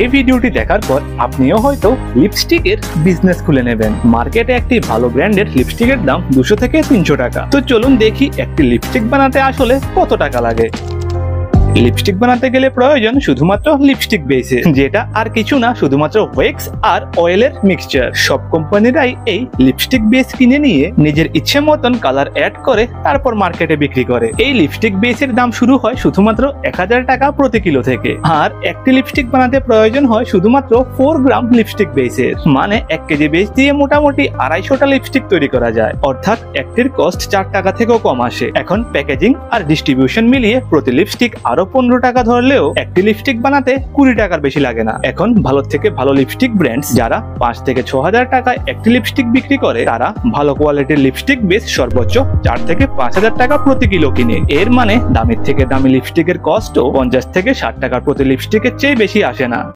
এই ভিডিওটি দেখার পর আপনিও হয়তো লিপস্টিকের বিজনেস খুলে নেবেন। মার্কেটে একটি ভালো ব্র্যান্ডের লিপস্টিকের দাম 200 থেকে 300 টাকা। তো চলুন দেখি একটি লিপস্টিক বানাতে আসলে কত টাকা লাগে। লিপস্টিক বানাতে গেলে প্রয়োজন শুধুমাত্র লিপস্টিক বেসের, যেটা আর কিছু না, শুধুমাত্র ওয়্যাক্স আর অয়েলের মিক্সচার। সব কোম্পানিরাই এই লিপস্টিক বেস কিনে নিয়ে নিজের ইচ্ছে মতন কালার অ্যাড করে তারপর মার্কেটে বিক্রি করে। এই লিপস্টিক বেসের দাম শুরু হয় শুধুমাত্র 1000 টাকা প্রতি কিলো থেকে। আর একটি লিপস্টিক বানাতে প্রয়োজন হয় শুধুমাত্র 4 গ্রাম লিপস্টিক বেসের, মানে 1 কেজি বেস দিয়ে মোটামুটি 250টা লিপস্টিক তৈরি করা যায়। অর্থাৎ একটির কস্ট 4 টাকা থেকেও কম আসে। এখন প্যাকেজিং আর ডিস্ট্রিবিউশন মিলিয়ে প্রতি লিপস্টিক আরো 15 টাকা ধরলেও একটি লিপস্টিক বানাতে 20 টাকার বেশি লাগে না। এখন ভালো থেকে ভালো লিপস্টিক ব্র্যান্ডস যারা 5 থেকে 6000 টাকায় একটি লিপস্টিক বিক্রি করে, তারা ভালো কোয়ালিটির লিপস্টিক বেস সর্বোচ্চ 4 থেকে 5000 টাকা প্রতি কিলো কিনে। এর মানে দামের থেকে দামি লিপস্টিকের কস্টও 50 থেকে 60 টাকা প্রতি লিপস্টিকের চেয়ে বেশি আসে না।